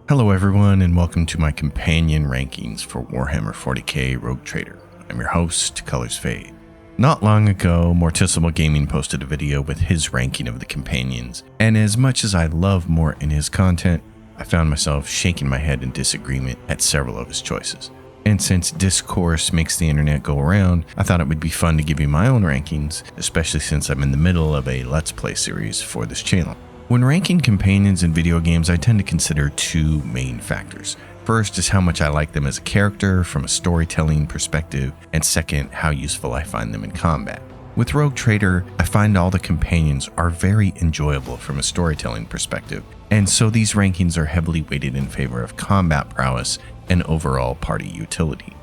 Hello everyone and welcome to my companion rankings for Warhammer 40K Rogue Trader. I'm your host, Colors Fade. Not long ago, Morticimal Gaming posted a video with his ranking of the companions, and as much as I love Mort and his content, I found myself shaking my head in disagreement at several of his choices. And since discourse makes the internet go around, I thought it would be fun to give you my own rankings, especially since I'm in the middle of a Let's Play series for this channel. When ranking companions in video games, I tend to consider two main factors. First is how much I like them as a character from a storytelling perspective, and second, how useful I find them in combat. With Rogue Trader, I find all the companions are very enjoyable from a storytelling perspective, and so these rankings are heavily weighted in favor of combat prowess and overall party utility.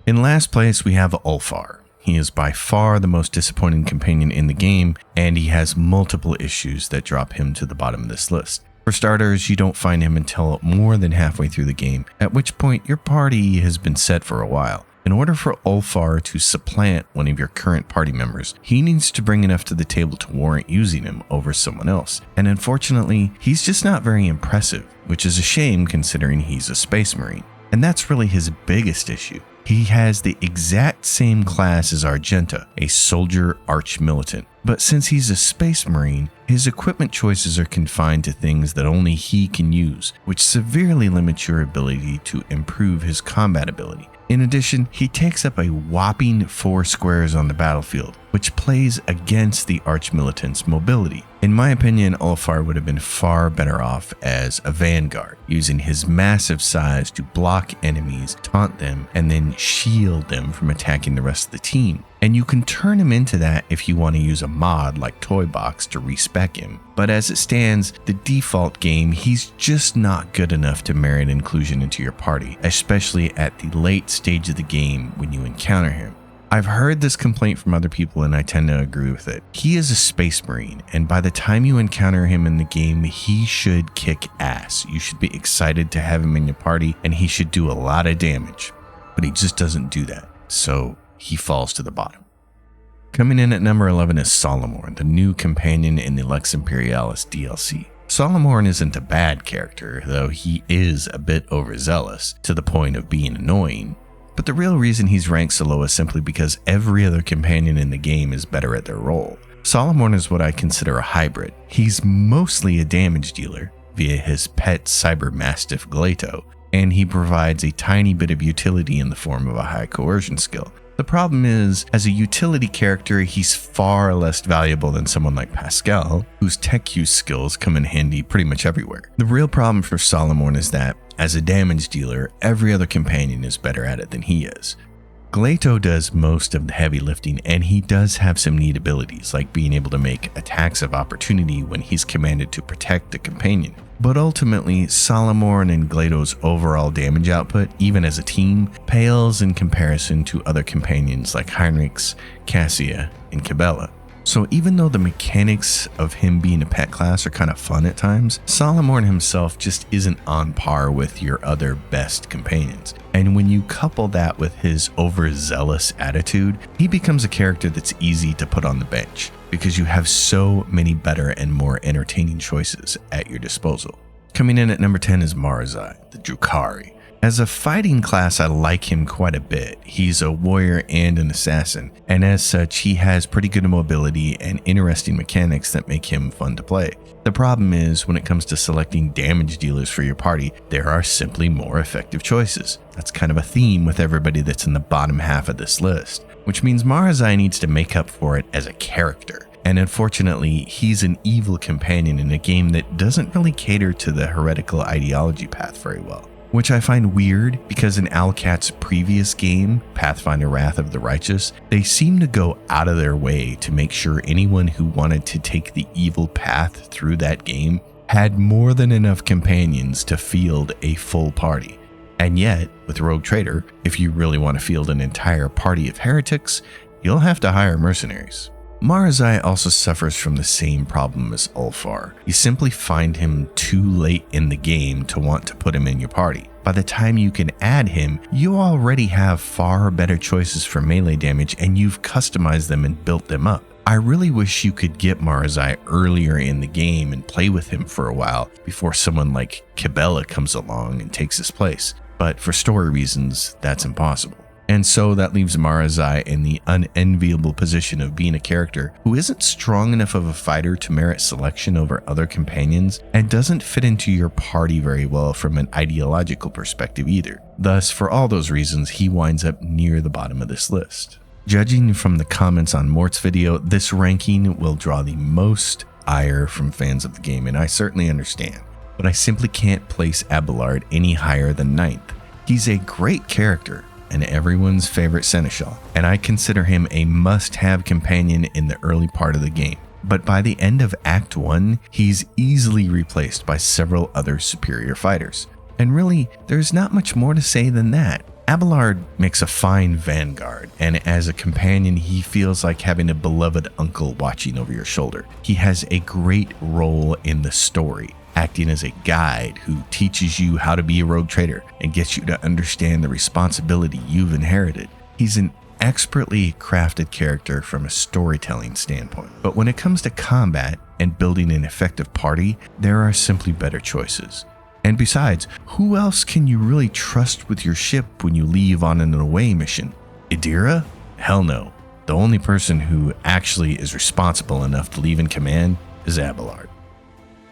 In last place, we have Ulfar. He is by far the most disappointing companion in the game, and he has multiple issues that drop him to the bottom of this list. For starters, you don't find him until more than halfway through the game, at which point your party has been set for a while. In order for Ulfar to supplant one of your current party members, he needs to bring enough to the table to warrant using him over someone else. And unfortunately, he's just not very impressive, which is a shame considering he's a Space Marine. And that's really his biggest issue. He has the exact same class as Argenta, a soldier arch-militant. But since he's a Space Marine, his equipment choices are confined to things that only he can use, which severely limits your ability to improve his combat ability. In addition, he takes up a whopping 4 squares on the battlefield, which plays against the arch-militant's mobility. In my opinion, Ulfar would have been far better off as a vanguard, using his massive size to block enemies, taunt them, and then shield them from attacking the rest of the team. And you can turn him into that if you want to use a mod like Toybox to respec him. But as it stands, the default game, he's just not good enough to merit inclusion into your party, especially at the late stage of the game when you encounter him. I've heard this complaint from other people and I tend to agree with it. He is a Space Marine, and by the time you encounter him in the game, he should kick ass. You should be excited to have him in your party, and he should do a lot of damage. But he just doesn't do that, so he falls to the bottom. Coming in at number 11 is Solomorn, the new companion in the Lex Imperialis DLC. Solomorn isn't a bad character, though he is a bit overzealous, to the point of being annoying. But the real reason he's ranked so low is simply because every other companion in the game is better at their role. Solomorn is what I consider a hybrid. He's mostly a damage dealer via his pet cyber mastiff Glato, and he provides a tiny bit of utility in the form of a high coercion skill. The problem is, as a utility character, he's far less valuable than someone like Pascal, whose tech use skills come in handy pretty much everywhere. The real problem for Solomorn is that, as a damage dealer, every other companion is better at it than he is. Glato does most of the heavy lifting, and he does have some neat abilities, like being able to make attacks of opportunity when he's commanded to protect the companion. But ultimately, Solomorn and Glato's overall damage output, even as a team, pales in comparison to other companions like Heinrix, Cassia, and Cabela. So even though the mechanics of him being a pet class are kind of fun at times, Solomorn himself just isn't on par with your other best companions. And when you couple that with his overzealous attitude, he becomes a character that's easy to put on the bench, because you have so many better and more entertaining choices at your disposal. Coming in at number 10 is Marazhai, the Drukhari. As a fighting class, I like him quite a bit. He's a warrior and an assassin, and as such, he has pretty good mobility and interesting mechanics that make him fun to play. The problem is, when it comes to selecting damage dealers for your party, there are simply more effective choices. That's kind of a theme with everybody that's in the bottom half of this list, which means Marazhai needs to make up for it as a character. And unfortunately, he's an evil companion in a game that doesn't really cater to the heretical ideology path very well. Which I find weird, because in Alcat's previous game, Pathfinder Wrath of the Righteous, they seem to go out of their way to make sure anyone who wanted to take the evil path through that game had more than enough companions to field a full party. And yet, with Rogue Trader, if you really want to field an entire party of heretics, you'll have to hire mercenaries. Marazhai also suffers from the same problem as Ulfar. You simply find him too late in the game to want to put him in your party. By the time you can add him, you already have far better choices for melee damage, and you've customized them and built them up. I really wish you could get Marazhai earlier in the game and play with him for a while before someone like Cabela comes along and takes his place. But for story reasons, that's impossible. And so that leaves Marazhai in the unenviable position of being a character who isn't strong enough of a fighter to merit selection over other companions and doesn't fit into your party very well from an ideological perspective either. Thus, for all those reasons, he winds up near the bottom of this list. Judging from the comments on Mort's video, this ranking will draw the most ire from fans of the game, and I certainly understand. But I simply can't place Abelard any higher than 9th. He's a great character and everyone's favorite seneschal, and I consider him a must-have companion in the early part of the game. But by the end of Act 1, he's easily replaced by several other superior fighters. And really, there's not much more to say than that. Abelard makes a fine vanguard, and as a companion, he feels like having a beloved uncle watching over your shoulder. He has a great role in the story, acting as a guide who teaches you how to be a rogue trader and gets you to understand the responsibility you've inherited. He's an expertly crafted character from a storytelling standpoint. But when it comes to combat and building an effective party, there are simply better choices. And besides, who else can you really trust with your ship when you leave on an away mission? Adira? Hell no. The only person who actually is responsible enough to leave in command is Abelard.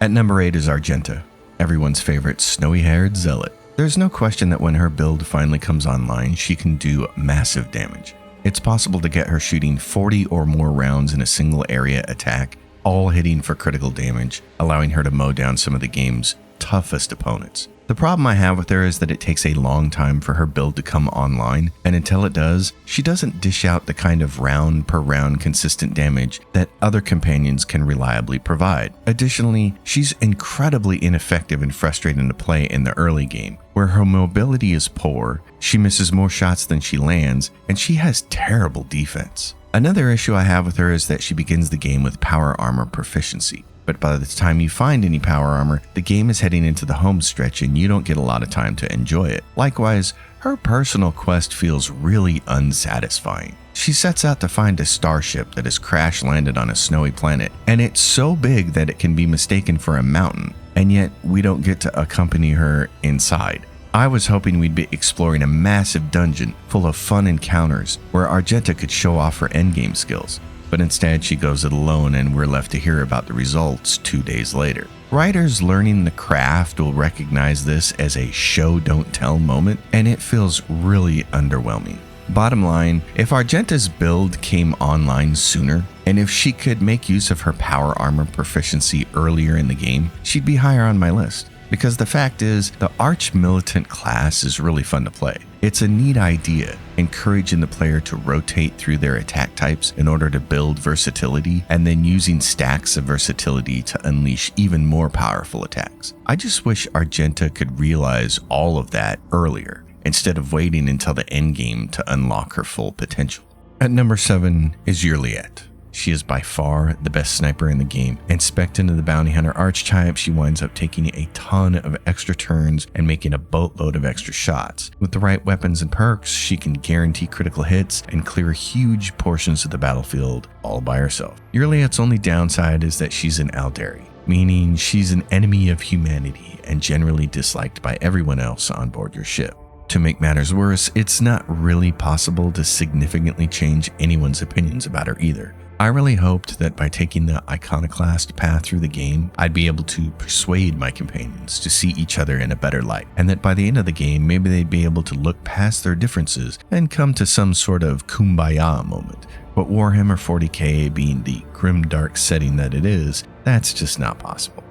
At number 8 is Argenta, everyone's favorite snowy-haired zealot. There's no question that when her build finally comes online, she can do massive damage. It's possible to get her shooting 40 or more rounds in a single area attack, all hitting for critical damage, allowing her to mow down some of the game's toughest opponents. The problem I have with her is that it takes a long time for her build to come online, and until it does, she doesn't dish out the kind of round per round consistent damage that other companions can reliably provide. Additionally, she's incredibly ineffective and frustrating to play in the early game, where her mobility is poor, she misses more shots than she lands, and she has terrible defense. Another issue I have with her is that she begins the game with power armor proficiency. But by the time you find any power armor, the game is heading into the home stretch and you don't get a lot of time to enjoy it. Likewise, her personal quest feels really unsatisfying. She sets out to find a starship that has crash landed on a snowy planet, and it's so big that it can be mistaken for a mountain, and yet we don't get to accompany her inside. I was hoping we'd be exploring a massive dungeon full of fun encounters where Argenta could show off her endgame skills. But instead she goes it alone and we're left to hear about the results 2 days later. Writers learning the craft will recognize this as a show don't tell moment, and it feels really underwhelming. Bottom line, if Argenta's build came online sooner, and if she could make use of her power armor proficiency earlier in the game, she'd be higher on my list. Because the fact is, the Arch-Militant class is really fun to play. It's a neat idea, encouraging the player to rotate through their attack types in order to build versatility, and then using stacks of versatility to unleash even more powerful attacks. I just wish Argenta could realize all of that earlier, instead of waiting until the endgame to unlock her full potential. At number 7 is Yrliet. She is by far the best sniper in the game, and spec'd into the bounty hunter archetype, she winds up taking a ton of extra turns and making a boatload of extra shots. With the right weapons and perks, she can guarantee critical hits and clear huge portions of the battlefield all by herself. Yrliet's only downside is that she's an Aldari, meaning she's an enemy of humanity and generally disliked by everyone else on board your ship. To make matters worse, it's not really possible to significantly change anyone's opinions about her either. I really hoped that by taking the iconoclast path through the game, I'd be able to persuade my companions to see each other in a better light, and that by the end of the game, maybe they'd be able to look past their differences and come to some sort of kumbaya moment. But Warhammer 40K being the grimdark setting that it is, that's just not possible.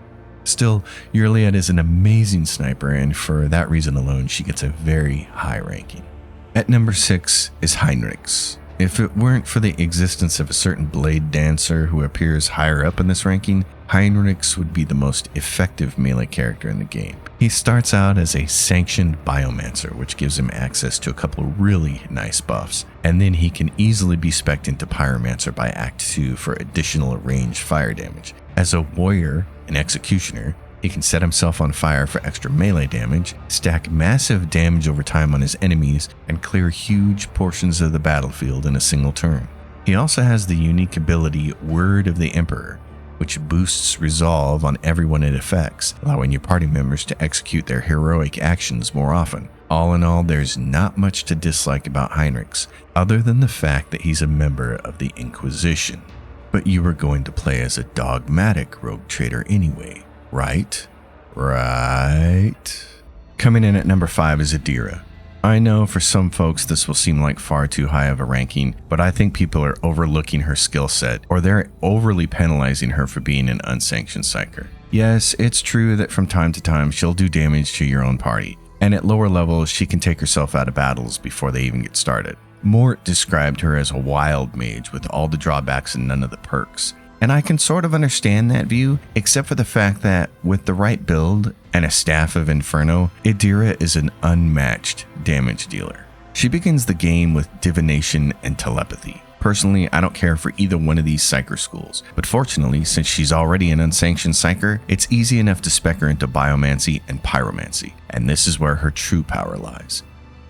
Still, Yrliet is an amazing sniper, and for that reason alone, she gets a very high ranking. At number 6 is Heinrix. If it weren't for the existence of a certain blade dancer who appears higher up in this ranking, Heinrix would be the most effective melee character in the game. He starts out as a sanctioned biomancer, which gives him access to a couple really nice buffs, and then he can easily be spec'd into pyromancer by Act 2 for additional ranged fire damage. As a warrior and executioner, he can set himself on fire for extra melee damage, stack massive damage over time on his enemies, and clear huge portions of the battlefield in a single turn. He also has the unique ability Word of the Emperor, which boosts resolve on everyone it affects, allowing your party members to execute their heroic actions more often. All in all, there's not much to dislike about Heinrix, other than the fact that he's a member of the Inquisition. But you were going to play as a dogmatic rogue trader anyway, right? Right? Coming in at number 5 is Adira. I know for some folks this will seem like far too high of a ranking, but I think people are overlooking her skill set, or they're overly penalizing her for being an unsanctioned psyker. Yes, it's true that from time to time she'll do damage to your own party, and at lower levels she can take herself out of battles before they even get started. Mort described her as a wild mage with all the drawbacks and none of the perks. And I can sort of understand that view, except for the fact that with the right build and a staff of Inferno, Adira is an unmatched damage dealer. She begins the game with divination and telepathy. Personally, I don't care for either one of these psyker schools, but fortunately, since she's already an unsanctioned psyker, it's easy enough to spec her into biomancy and pyromancy, and this is where her true power lies.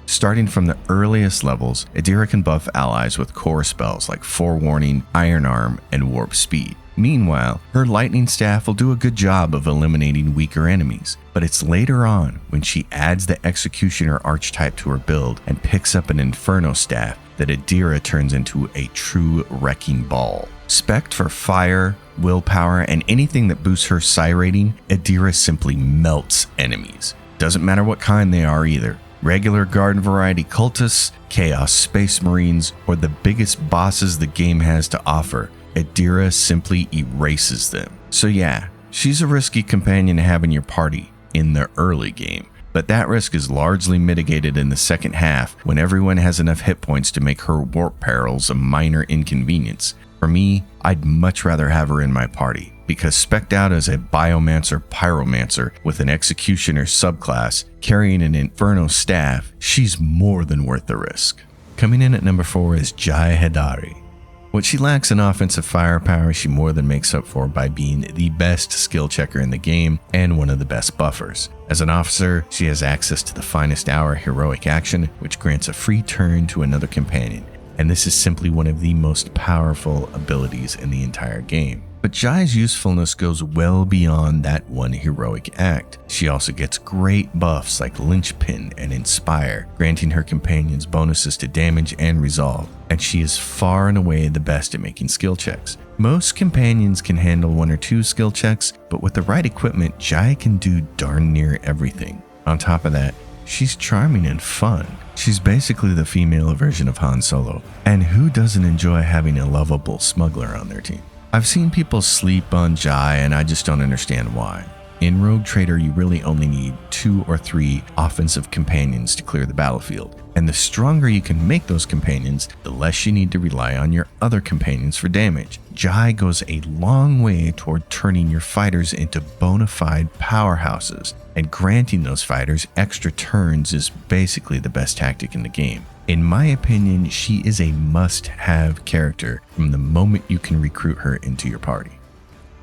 Starting from the earliest levels, Adira can buff allies with core spells like Forewarning, Iron Arm, and Warp Speed. Meanwhile, her lightning staff will do a good job of eliminating weaker enemies, but it's later on when she adds the Executioner archetype to her build and picks up an Inferno staff that Adira turns into a true wrecking ball. Spec'd for fire, willpower, and anything that boosts her psi rating, Adira simply melts enemies. Doesn't matter what kind they are either. Regular garden variety cultists, chaos space marines, or the biggest bosses the game has to offer, Adira simply erases them. So yeah, she's a risky companion to have in your party in the early game, but that risk is largely mitigated in the second half when everyone has enough hit points to make her warp perils a minor inconvenience. For me, I'd much rather have her in my party, because spec'd out as a Biomancer Pyromancer with an Executioner subclass carrying an Inferno staff, she's more than worth the risk. Coming in at number 4 is Jai Hedari. What she lacks in offensive firepower, she more than makes up for by being the best skill checker in the game and one of the best buffers. As an officer, she has access to the finest hour heroic action, which grants a free turn to another companion, and this is simply one of the most powerful abilities in the entire game. But Jai's usefulness goes well beyond that one heroic act. She also gets great buffs like Linchpin and Inspire, granting her companions bonuses to damage and resolve, and she is far and away the best at making skill checks. Most companions can handle 1 or 2 skill checks, but with the right equipment, Jai can do darn near everything. On top of that, she's charming and fun. She's basically the female version of Han Solo, and who doesn't enjoy having a lovable smuggler on their team? I've seen people sleep on Jai, and I just don't understand why. In Rogue Trader, you really only need 2 or 3 offensive companions to clear the battlefield, and the stronger you can make those companions, the less you need to rely on your other companions for damage. Jai goes a long way toward turning your fighters into bona fide powerhouses, and granting those fighters extra turns is basically the best tactic in the game. In my opinion, she is a must-have character from the moment you can recruit her into your party.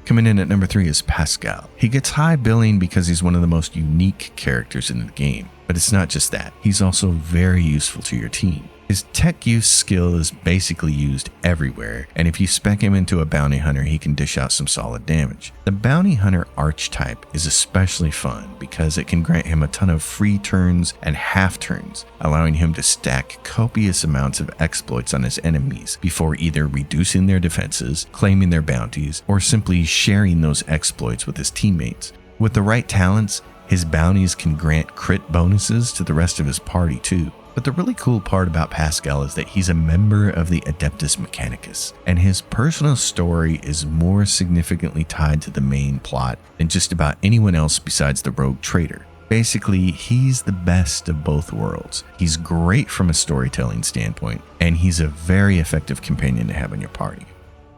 Coming in at number 3 is Pascal. He gets high billing because he's one of the most unique characters in the game, but it's not just that. He's also very useful to your team. His tech use skill is basically used everywhere, and if you spec him into a bounty hunter, he can dish out some solid damage. The bounty hunter archetype is especially fun because it can grant him a ton of free turns and half turns, allowing him to stack copious amounts of exploits on his enemies before either reducing their defenses, claiming their bounties, or simply sharing those exploits with his teammates. With the right talents, his bounties can grant crit bonuses to the rest of his party too. But the really cool part about Pascal is that he's a member of the Adeptus Mechanicus, and his personal story is more significantly tied to the main plot than just about anyone else besides the Rogue Trader. Basically, he's the best of both worlds. He's great from a storytelling standpoint, and he's a very effective companion to have in your party.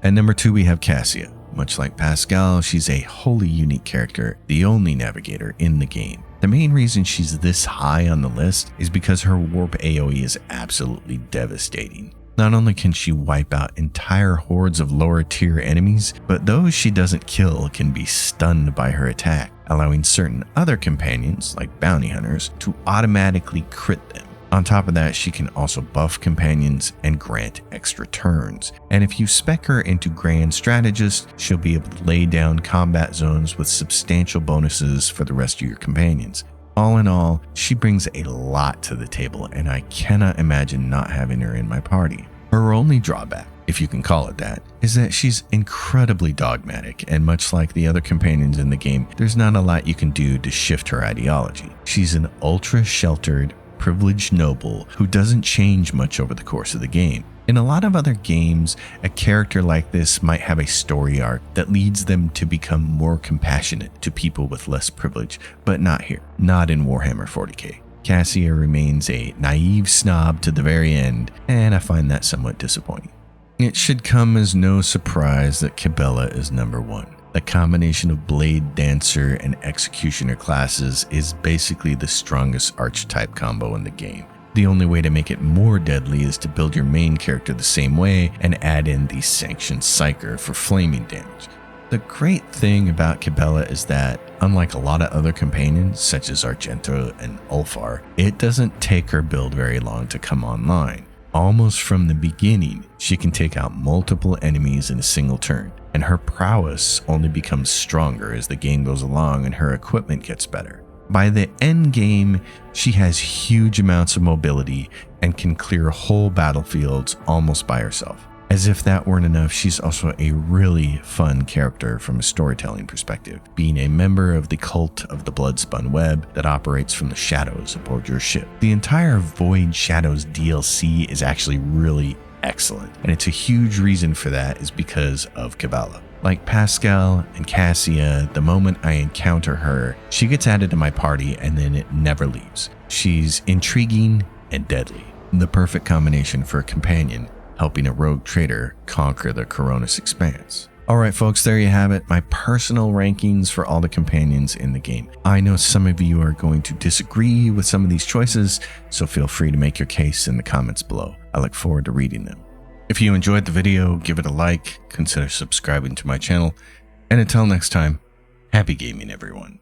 At number 2, we have Cassia. Much like Pascal, she's a wholly unique character, the only navigator in the game. The main reason she's this high on the list is because her warp AoE is absolutely devastating. Not only can she wipe out entire hordes of lower tier enemies, but those she doesn't kill can be stunned by her attack, allowing certain other companions, like bounty hunters, to automatically crit them. On top of that, she can also buff companions and grant extra turns. And if you spec her into Grand Strategist, she'll be able to lay down combat zones with substantial bonuses for the rest of your companions. All in all, she brings a lot to the table, and I cannot imagine not having her in my party. Her only drawback, if you can call it that, is that she's incredibly dogmatic, and much like the other companions in the game, there's not a lot you can do to shift her ideology. She's an ultra-sheltered, privileged noble who doesn't change much over the course of the game. In a lot of other games, a character like this might have a story arc that leads them to become more compassionate to people with less privilege, but not here, not in Warhammer 40K. Cassia remains a naive snob to the very end, and I find that somewhat disappointing. It should come as no surprise that Cabela is number one. The combination of Blade Dancer and Executioner classes is basically the strongest archetype combo in the game. The only way to make it more deadly is to build your main character the same way and add in the Sanctioned Psyker for flaming damage. The great thing about Cabela is that, unlike a lot of other companions such as Argenta and Ulfar, it doesn't take her build very long to come online. Almost from the beginning, she can take out multiple enemies in a single turn, and her prowess only becomes stronger as the game goes along and her equipment gets better. By the end game, she has huge amounts of mobility and can clear whole battlefields almost by herself. As if that weren't enough, she's also a really fun character from a storytelling perspective, being a member of the cult of the Bloodspun Web that operates from the shadows aboard your ship. The entire Void Shadows DLC is actually really excellent, and it's a huge reason for that is because of Cabela. Like Pascal and Cassia, the moment I encounter her, she gets added to my party and then it never leaves. She's intriguing and deadly, the perfect combination for a companion helping a rogue trader conquer the Coronis Expanse. Alright folks, there you have it, my personal rankings for all the companions in the game. I know some of you are going to disagree with some of these choices, so feel free to make your case in the comments below. I look forward to reading them. If you enjoyed the video, give it a like, consider subscribing to my channel, and until next time, happy gaming everyone.